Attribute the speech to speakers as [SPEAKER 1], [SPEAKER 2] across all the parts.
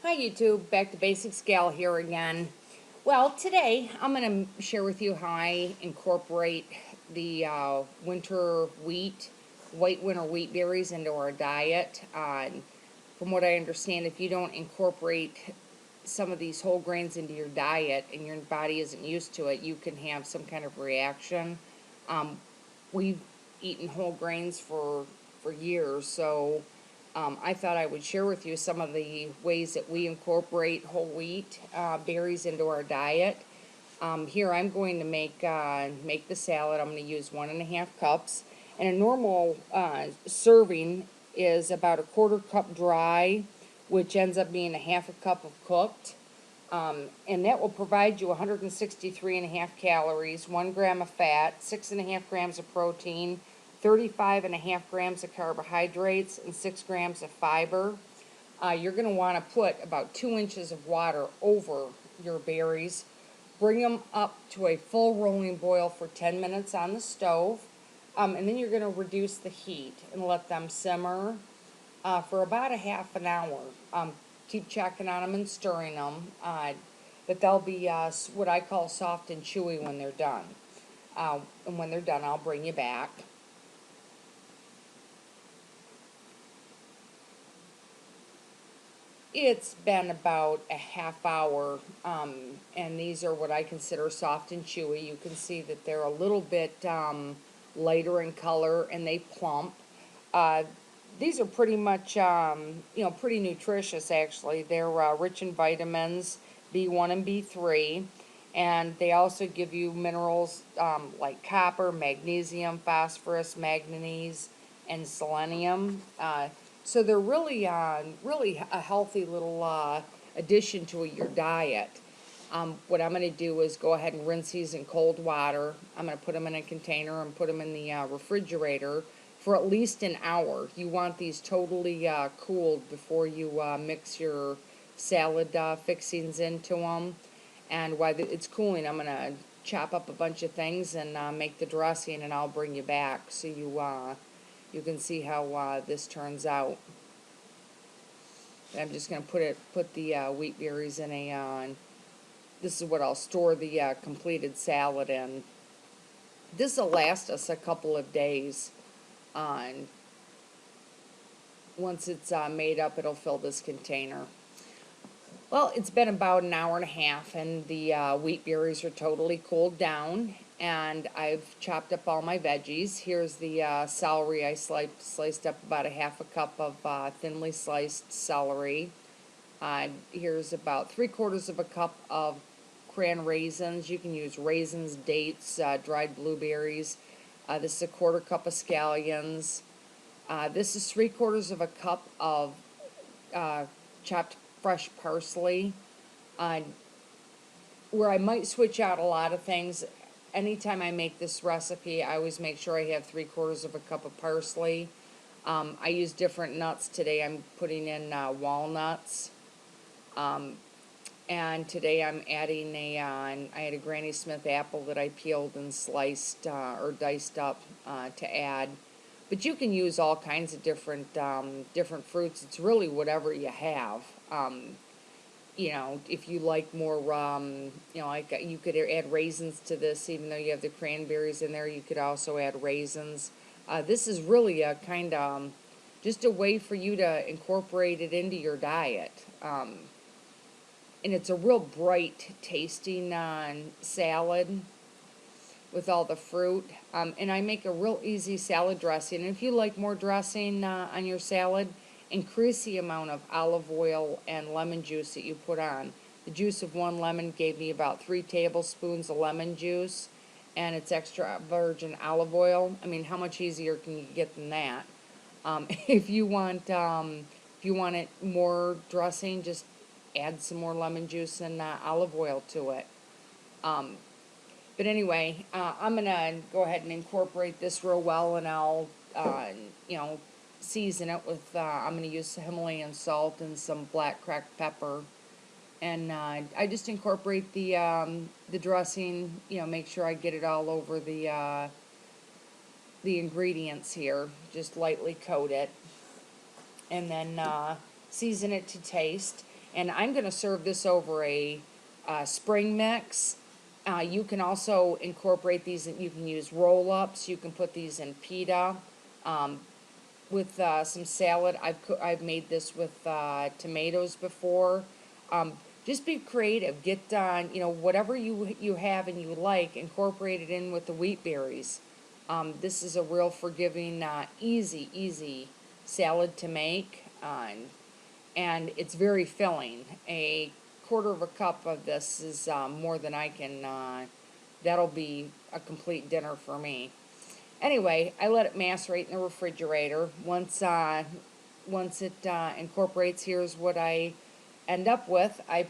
[SPEAKER 1] Hi YouTube, back to Basics Gal here again. Well, today I'm going to share with you how I incorporate the white winter wheat berries into our diet. From what I understand, if you don't incorporate some of these whole grains into your diet and your body isn't used to it, you can have some kind of reaction. We've eaten whole grains for years, so I thought I would share with you some of the ways that we incorporate whole wheat berries into our diet. Here I'm going to make the salad. I'm going to use 1.5 cups, and a normal serving is about a quarter cup dry, which ends up being a half a cup of cooked. And that will provide you 163.5 calories, 1 gram of fat, 6.5 grams of protein, 35.5 grams of carbohydrates, and 6 grams of fiber. You're going to want to put about 2 inches of water over your berries. Bring them up to a full rolling boil for 10 minutes on the stove. And then you're going to reduce the heat and let them simmer for about a half an hour. Keep checking on them and stirring them, but they'll be what I call soft and chewy when they're done. And when they're done, I'll bring you back. It's been about a half hour, and these are what I consider soft and chewy. You can see that they're a little bit lighter in color and they plump. Uh, these are pretty much, pretty nutritious actually. They're rich in vitamins B1 and B3, and they also give you minerals like copper, magnesium, phosphorus, manganese, and selenium. So they're really a healthy little addition to your diet. What I'm going to do is go ahead and rinse these in cold water. I'm going to put them in a container and put them in the refrigerator for at least an hour. You want these totally cooled before you mix your salad fixings into them. And while it's cooling, I'm going to chop up a bunch of things and make the dressing, and I'll bring you back so you can see how this turns out. I'm just going to put the wheat berries in this is what I'll store the completed salad in. This will last us a couple of days. On Once it's made up, it'll fill this container. Well, it's been about an hour and a half, and the wheat berries are totally cooled down, and I've chopped up all my veggies. Here's the celery. I sliced up about a half a cup of thinly sliced celery. Here's about 3/4 of a cup of Cranraisins. You can use raisins, dates, dried blueberries. This is a quarter cup of scallions. This is 3/4 of a cup of chopped fresh parsley. Uh, where I might switch out a lot of things, anytime I make this recipe, I always make sure I have 3/4 of a cup of parsley. I use different nuts today. I'm putting in walnuts. And today I'm adding I had a Granny Smith apple that I peeled and sliced or diced up to add. But you can use all kinds of different fruits. It's really whatever you have. If you like more, like you could add raisins to this, even though you have the cranberries in there, you could also add raisins. This is really a kind of just a way for you to incorporate it into your diet. And it's a real bright tasting salad with all the fruit. And I make a real easy salad dressing. And if you like more dressing on your salad, increase the amount of olive oil and lemon juice that you put on. The juice of 1 lemon gave me about 3 tablespoons of lemon juice, and it's extra virgin olive oil. I mean, how much easier can you get than that? If you want it more dressing, just add some more lemon juice and olive oil to it. But anyway, I'm going to go ahead and incorporate this real well, and I'll, season it with, I'm going to use Himalayan salt and some black cracked pepper. And I just incorporate the dressing, make sure I get it all over the ingredients here. Just lightly coat it. And then season it to taste. And I'm going to serve this over a spring mix. You can also incorporate these, you can use roll-ups, you can put these in pita. With some salad. I've made this with tomatoes before. Just be creative. Get whatever you have and you like, incorporate it in with the wheat berries. This is a real forgiving, easy salad to make, and it's very filling. A quarter of a cup of this is more than I can. That'll be a complete dinner for me. Anyway, I let it macerate in the refrigerator. Once it incorporates, here's what I end up with. I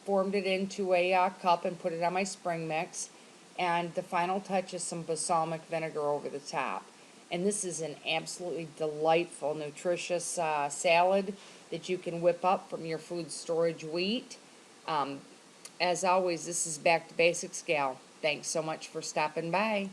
[SPEAKER 1] formed it into a cup and put it on my spring mix. And the final touch is some balsamic vinegar over the top. And this is an absolutely delightful, nutritious salad that you can whip up from your food storage wheat. As always, this is Back to Basics Gal. Thanks so much for stopping by.